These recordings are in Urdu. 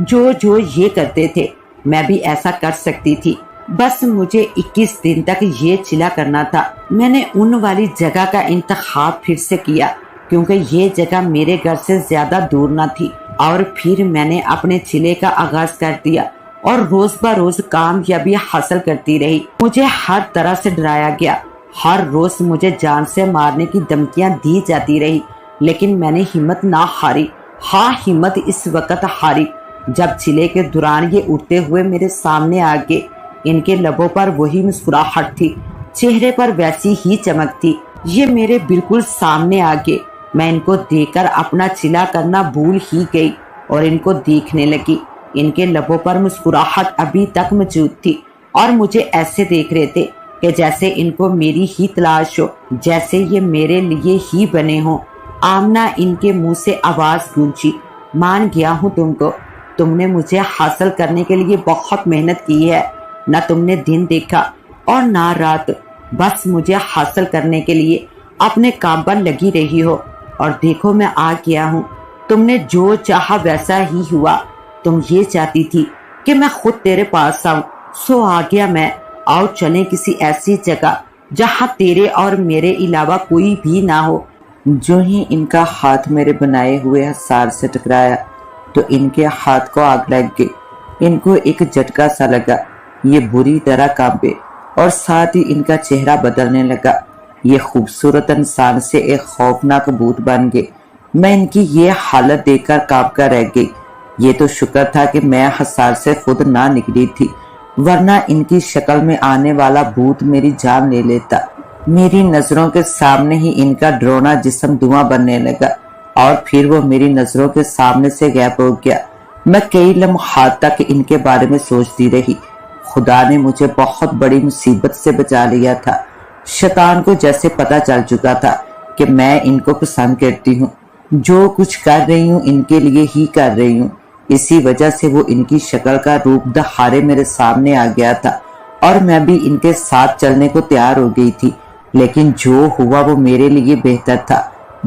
جو یہ کرتے تھے میں بھی ایسا کر سکتی تھی، بس مجھے 21 دن تک یہ چلا کرنا تھا۔ میں نے ان والی جگہ کا انتخاب پھر سے کیا کیونکہ یہ جگہ میرے گھر سے زیادہ دور نہ تھی، اور پھر میں نے اپنے چلے کا آغاز کر دیا اور روز بروز کامیابی حاصل کرتی رہی۔ مجھے ہر طرح سے ڈرایا گیا، ہر روز مجھے جان سے مارنے کی دھمکیاں دی جاتی رہی، لیکن میں نے ہمت نہ ہاری۔ ہاں، ہمت اس وقت ہاری جب چلے کے دوران یہ اٹھتے ہوئے میرے سامنے آ گئے۔ ان کے لبوں پر وہی مسکراہٹ تھی، چہرے پر ویسی ہی چمک تھی۔ یہ میرے بالکل سامنے آ گئے۔ میں ان کو دیکھ کر اپنا چلا کرنا بھول ہی گئی اور ان کو دیکھنے لگی۔ ان کے لبوں پر مسکراہٹ ابھی تک موجود تھی اور مجھے ایسے دیکھ رہے تھے کہ جیسے ان کو میری ہی تلاش ہو، جیسے یہ میرے لیے ہی بنے ہوں۔ آمنہ ان کے منہ سے آواز گونجی، مان گیا ہوں تم کو۔ تم نے مجھے حاصل کرنے کے لیے بہت محنت کی ہے، نہ تم نے دن دیکھا اور نہ رات، بس مجھے حاصل کرنے کے لیے اپنے کام پر لگی رہی ہو، اور دیکھو میں آ گیا ہوں۔ تم نے جو چاہا ویسا ہی ہوا۔ تم یہ چاہتی تھی کہ میں خود تیرے پاس آؤں، سو آ گیا میں۔ آؤ چلیں کسی ایسی جگہ جہاں تیرے اور میرے علاوہ کوئی بھی نہ ہو۔ جو ہی ان کا ہاتھ میرے بنائے ہوئے حصار سے ٹکرایا تو ان کے ہاتھ کو آگ لگ گئی۔ ان کو ایک جھٹکا سا لگا، یہ بری طرح کانپے اور ساتھ ہی ان کا چہرہ بدلنے لگا۔ یہ خوبصورت انسان سے ایک خوفناک بھوت بن گئے۔ میں ان کی یہ حالت دیکھ کر کانپ کر رہ گئی۔ یہ تو شکر تھا کہ میں حصار سے خود نہ نکلی تھی، ورنہ ان کی شکل میں آنے والا بھوت میری جان لے لیتا۔ میری نظروں کے سامنے ہی ان کا ڈرونا جسم دھواں بننے لگا اور پھر وہ میری نظروں کے سامنے سے غائب ہو گیا۔ میں کئی لمحات تک ان کے بارے میں سوچتی رہی۔ خدا نے مجھے بہت بڑی مصیبت سے بچا لیا تھا۔ شیطان کو جیسے پتا چل چکا تھا کہ میں ان کو پسند کرتی ہوں، جو کچھ کر رہی ہوں ان کے لیے ہی کر رہی ہوں۔ اسی وجہ سے وہ ان کی شکل کا روپ دہاڑے میرے سامنے آ گیا تھا اور میں بھی ان کے ساتھ چلنے کو تیار ہو گئی تھی، لیکن جو ہوا وہ میرے لیے بہتر تھا۔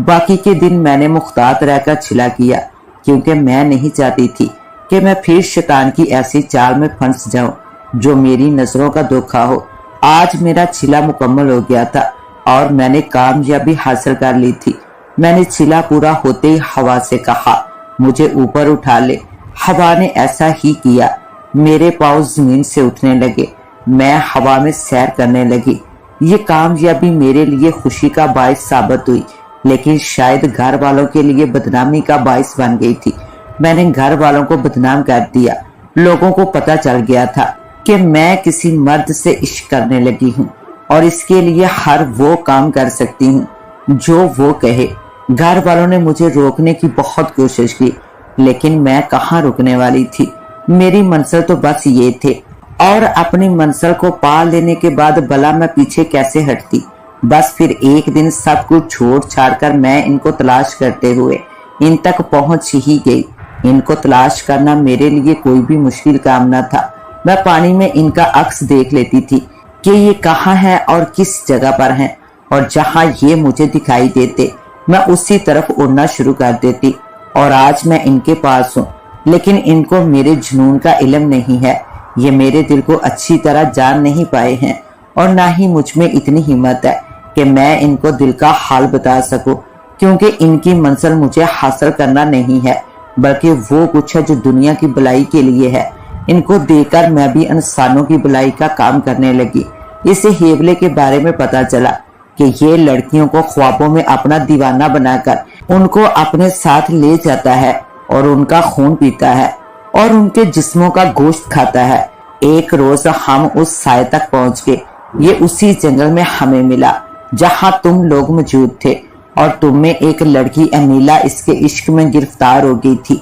باقی کے دن میں نے محتاط رہ کر چھلا کیا، کیونکہ میں نہیں چاہتی تھی کہ میں پھر شیطان کی ایسی چال میں پھنس جاؤں جو میری نظروں کا دھوکا ہو۔ آج میرا چھلا مکمل ہو گیا تھا اور میں نے کامیابی حاصل کر لی تھی۔ میں نے چھلا پورا ہوتے ہی ہوا سے کہا، مجھے اوپر اٹھا لے۔ ہوا نے ایسا ہی کیا، میرے پاؤں زمین سے اٹھنے لگے، میں ہوا میں سیر کرنے لگی۔ یہ کامیابی میرے لیے خوشی کا باعث ثابت ہوئی، لیکن شاید گھر والوں کے لیے بدنامی کا باعث بن گئی تھی۔ میں نے گھر والوں کو بدنام کر دیا۔ لوگوں کو پتہ چل گیا تھا کہ میں کسی مرد سے عشق کرنے لگی ہوں اور اس کے لیے ہر وہ کام کر سکتی ہوں جو وہ کہے۔ گھر والوں نے مجھے روکنے کی بہت کوشش کی، لیکن میں کہاں رکنے والی تھی۔ میری منزل تو بس یہ تھے، اور اپنی منزل کو پا لینے کے بعد بھلا میں پیچھے کیسے ہٹتی۔ بس پھر ایک دن سب کچھ چھوڑ چھاڑ کر میں ان کو تلاش کرتے ہوئے ان تک پہنچ ہی گئی۔ ان کو تلاش کرنا میرے لیے کوئی بھی مشکل کام نہ تھا۔ میں پانی میں ان کا عکس دیکھ لیتی تھی کہ یہ کہاں ہے اور کس جگہ پر ہیں، اور جہاں یہ مجھے دکھائی دیتے میں اسی طرف اڑنا شروع کر دیتی۔ اور آج میں ان کے پاس ہوں، لیکن ان کو میرے جنون کا علم نہیں ہے۔ یہ میرے دل کو اچھی طرح جان نہیں پائے ہیں، اور نہ ہی مجھ میں اتنی ہمت ہے کہ میں ان کو دل کا حال بتا سکوں، کیونکہ ان کی منزل مجھے حاصل کرنا نہیں ہے، بلکہ وہ کچھ ہے جو دنیا کی بھلائی کے لیے ہے۔ ان کو دیکھ کر میں بھی انسانوں کی بھلائی کا کام کرنے لگی۔ اسے ہیولے کے بارے میں پتا چلا کہ یہ لڑکیوں کو خوابوں میں اپنا دیوانہ بنا کر ان کو اپنے ساتھ لے جاتا ہے اور ان کا خون پیتا ہے اور ان کے جسموں کا گوشت کھاتا ہے۔ ایک روز ہم اس سائے تک پہنچ گئے۔ یہ اسی جنگل میں ہمیں ملا جہاں تم لوگ موجود تھے، اور تم میں ایک لڑکی انیلا اس کے عشق میں گرفتار ہو گئی تھی۔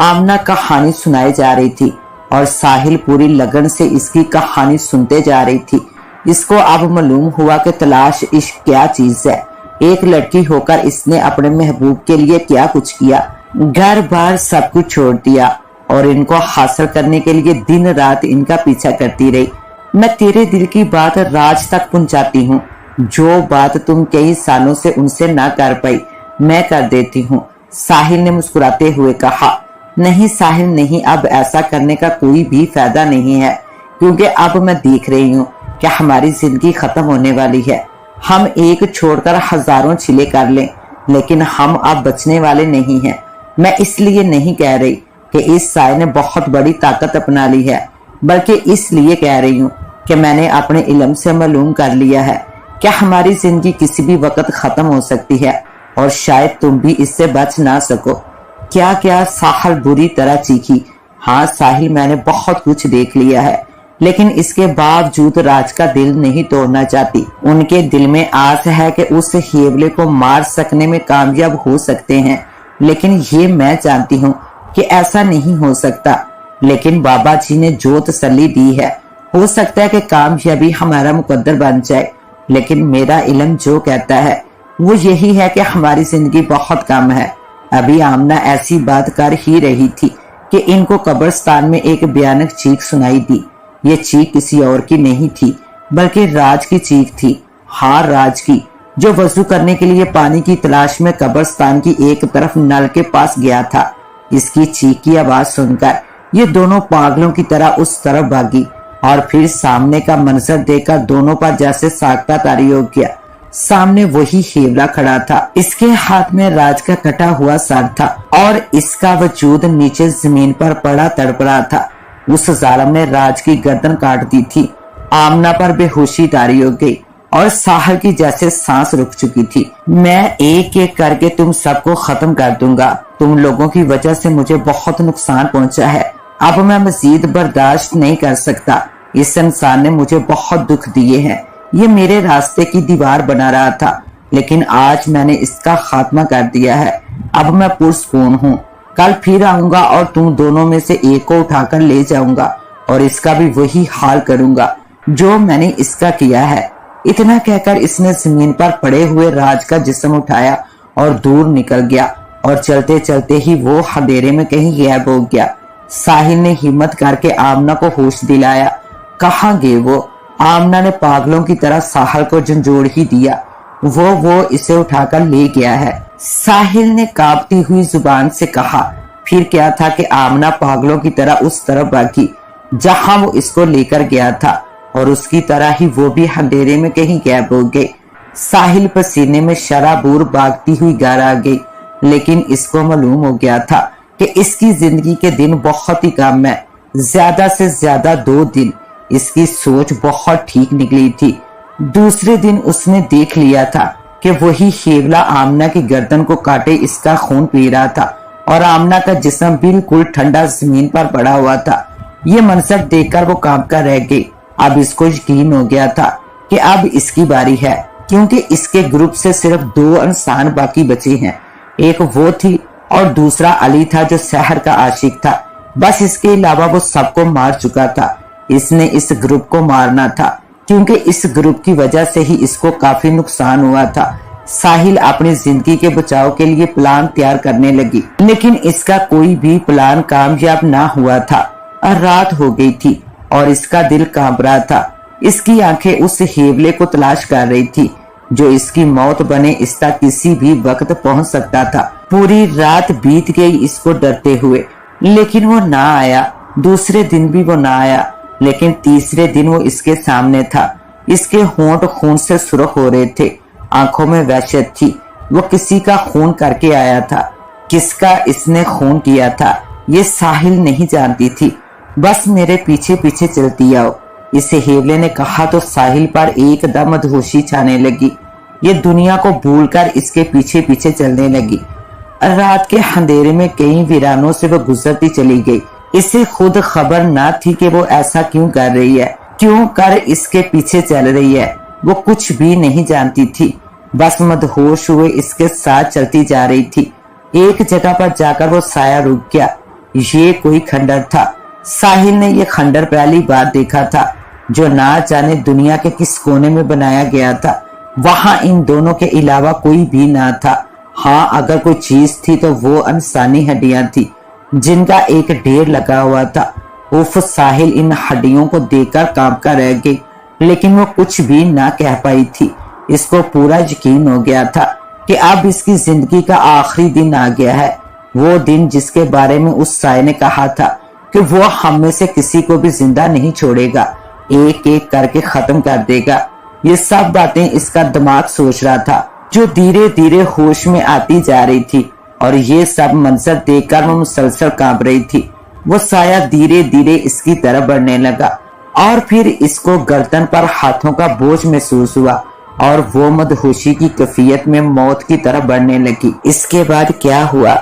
آمنہ کہانی سنائی جا رہی تھی اور ساحل پوری لگن سے اس کی کہانی سنتے جا رہی تھی۔ اس کو اب معلوم ہوا کہ تلاش عشق کیا چیز ہے۔ ایک لڑکی ہو کر اس نے اپنے محبوب کے لیے کیا کچھ کیا، گھر بار سب کچھ چھوڑ دیا اور ان کو حاصل کرنے کے لیے دن رات ان کا پیچھا کرتی رہی۔ میں تیرے دل کی بات راج تک پہنچاتی ہوں، جو بات تم کئی سالوں سے ان سے نہ کر پائی میں کر دیتی ہوں، ساحل نے مسکراتے ہوئے کہا۔ نہیں ساحل نہیں، اب ایسا کرنے کا کوئی بھی فائدہ نہیں ہے، کیونکہ اب میں دیکھ رہی ہوں کہ ہماری زندگی ختم ہونے والی ہے۔ ہم ایک چھوڑ کر ہزاروں چھلے کر لیں، لیکن ہم اب بچنے والے نہیں ہیں۔ میں اس لیے نہیں کہہ رہی کہ اس سائے نے بہت بڑی طاقت اپنا لی ہے، بلکہ اس لیے کہہ رہی ہوں کہ میں نے اپنے علم سے معلوم کر لیا ہے کہ ہماری زندگی کسی بھی وقت ختم ہو سکتی ہے، اور شاید تم بھی اس سے بچ نہ سکو۔ کیا کیا ساحل بری طرح چیخی۔ ہاں ساحل، میں نے بہت کچھ دیکھ لیا ہے، لیکن اس کے باوجود راج کا دل نہیں توڑنا چاہتی۔ ان کے دل میں آس ہے کہ اس ہیولے کو مار سکنے میں کامیاب ہو سکتے ہیں، لیکن یہ میں جانتی ہوں کہ ایسا نہیں ہو سکتا۔ لیکن بابا جی نے جو تسلی دی ہے، ہو سکتا ہے کہ کامیابی ہمارا مقدر بن جائے، لیکن میرا علم جو کہتا ہے وہ یہی ہے کہ ہماری زندگی بہت کم ہے۔ ابھی آمنہ ایسی بات کر ہی رہی تھی کہ ان کو قبرستان میں ایک بھیانک چیخ سنائی دی۔ یہ چیخ کسی اور کی نہیں تھی، بلکہ راج کی چیخ تھی۔ ہاں راج کی، جو وضو کرنے کے لیے پانی کی تلاش میں قبرستان کی ایک طرف نل کے پاس گیا تھا۔ اس کی چیخ کی آواز سن کر یہ دونوں پاگلوں کی طرح اس طرف بھاگی، اور پھر سامنے کا منظر دیکھ کر دونوں پر جیسے ساختہ طاری ہو گیا۔ سامنے وہی ہیولا کھڑا تھا، اس کے ہاتھ میں راج کا کٹا ہوا سر تھا، اور اس کا وجود نیچے زمین پر پڑا تڑپ رہا تھا۔ اس ظالم نے راج کی گردن کاٹ دی تھی۔ آمنہ پر بے ہوشی طاری ہو گئی، اور ساحل کی جیسے سانس رک چکی تھی۔ میں ایک ایک کر کے تم سب کو ختم کر دوں گا۔ تم لوگوں کی وجہ سے مجھے بہت نقصان پہنچا ہے، اب میں مزید برداشت نہیں کر سکتا۔ اس انسان نے مجھے بہت دکھ دیے ہیں، یہ میرے راستے کی دیوار بنا رہا تھا، لیکن آج میں نے اس کا خاتمہ کر دیا ہے۔ اب میں پرسکون ہوں، کل پھر آؤں گا اور تم دونوں میں سے ایک کو اٹھا کر لے جاؤں گا، اور اس کا بھی وہی حال کروں گا جو میں نے اس کا کیا ہے۔ اتنا کہہ کر اس نے زمین پر پڑے ہوئے راج کا جسم اٹھایا اور دور نکل گیا، اور چلتے چلتے ہی وہ اندھیرے میں کہیں غائب ہو گیا۔ ساحل نے ہمت کر کے آمنہ کو ہوش دلایا۔ کہاں گئے وہ؟ آمنہ نے پاگلوں کی طرح ساحل کو جھنجھوڑ ہی دیا۔ وہ اسے اٹھا کر لے گیا ہے، ساحل نے کانپتی ہوئی زبان سے کہا۔ پھر کیا تھا کہ آمنہ پاگلوں کی طرح اس طرف بھاگی جہاں وہ اس کو لے کر گیا تھا، اور اس کی طرح ہی وہ بھی اندھیرے میں کہیں غائب ہو گئے۔ ساحل پسینے میں شرابور بھاگتی ہوئی گھر آ گئی، لیکن اس کو معلوم ہو گیا تھا کہ اس کی زندگی کے دن بہت ہی کم ہے، زیادہ سے زیادہ 2 دن۔ اس کی سوچ بہت ٹھیک نکلی تھی۔ دوسرے دن اس نے دیکھ لیا تھا کہ وہی ہیولا آمنہ کی گردن کو کاٹے اس کا خون پی رہا تھا، اور آمنہ کا جسم بالکل ٹھنڈا زمین پر پڑا ہوا تھا۔ یہ منظر دیکھ کر وہ کانپ کر رہ گئی۔ اب اس کو یقین ہو گیا تھا کہ اب اس کی باری ہے، کیونکہ اس کے گروپ سے صرف 2 انسان باقی بچے ہیں۔ ایک وہ تھی اور دوسرا علی تھا جو سحر کا عاشق تھا۔ بس اس کے علاوہ وہ سب کو مار چکا تھا۔ اس نے اس گروپ کو مارنا تھا، کیونکہ اس گروپ کی وجہ سے ہی اس کو کافی نقصان ہوا تھا۔ ساحل اپنی زندگی کے بچاؤ کے لیے پلان تیار کرنے لگی، لیکن اس کا کوئی بھی پلان کامیاب نہ ہوا تھا۔ رات ہو گئی تھی اور اس کا دل کانپ رہا تھا۔ اس کی آنکھیں اس ہیولے کو تلاش کر رہی تھی جو اس کی موت بنے اس تک کسی بھی وقت پہنچ سکتا تھا۔ پوری رات بیت گئی اس کو ڈرتے ہوئے، لیکن وہ نہ آیا۔ دوسرے دن بھی وہ نہ آیا، لیکن تیسرے دن وہ اس کے سامنے تھا۔ اس کے ہونٹ خون سے سرخ ہو رہے تھے، آنکھوں میں وحشت تھی۔ وہ کسی کا خون کر کے آیا تھا۔ کس کا اس نے خون کیا تھا یہ ساحل نہیں جانتی تھی۔ بس میرے پیچھے پیچھے چلتی آؤ، اسے ہیولے نے کہا تو ساحل پر ایک دم مدہوشی چھانے لگی۔ یہ دنیا کو بھول کر اس کے پیچھے پیچھے چلنے لگی۔ رات کے اندھیرے میں کئی ویرانوں سے وہ گزرتی چلی گئی۔ اسے خود خبر نہ تھی کہ وہ ایسا کیوں کر رہی ہے، کیوں کر اس کے پیچھے چل رہی ہے۔ وہ کچھ بھی نہیں جانتی تھی، بس مدہوش ہوئے اس کے ساتھ چلتی جا رہی تھی۔ ایک جگہ پر جا کر وہ سایہ رک گیا۔ یہ کوئی کھنڈر تھا۔ ساحل نے یہ کھنڈر پہلی بار دیکھا تھا، جو نہ جانے دنیا کے کس کونے میں بنایا گیا تھا۔ وہاں ان دونوں کے علاوہ کوئی بھی نہ تھا۔ ہاں اگر کوئی چیز تھی تو وہ انسانی ہڈیاں تھی جن کا ایک ڈھیر لگا ہوا تھا۔ اف، ساحل ان ہڈیوں کو دیکھ کر کانپ کر رہ گئی، لیکن وہ کچھ بھی نہ کہہ پائی تھی۔ اس کو پورا یقین ہو گیا تھا کہ اب اس کی زندگی کا آخری دن آ گیا ہے۔ وہ دن جس کے بارے میں اس سائے نے کہا تھا کہ وہ ہم میں سے کسی کو بھی زندہ نہیں چھوڑے گا، ایک ایک کر کے ختم کر دے گا۔ یہ سب باتیں اس کا دماغ سوچ رہا تھا، جو دھیرے دھیرے ہوش میں آتی جا رہی تھی، اور یہ سب منظر دیکھ کر وہ مسلسل کانپ رہی تھی۔ وہ سایہ دھیرے دھیرے اس کی طرف بڑھنے لگا، اور پھر اس کو گردن پر ہاتھوں کا بوجھ محسوس ہوا، اور وہ مدہوشی کی کیفیت میں موت کی طرف بڑھنے لگی۔ اس کے بعد کیا ہوا،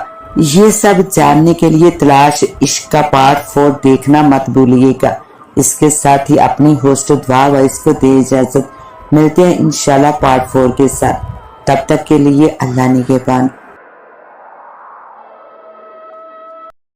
یہ سب جاننے کے لیے تلاش عشق کا پارٹ 4 دیکھنا مت بھولیے گا۔ اس کے ساتھ ہی اپنی ہوسٹ دعا وائس کو دے اجازت، ملتے ہیں انشاءاللہ پارٹ 4 کے ساتھ۔ تب تک کے لیے اللہ نگہبان۔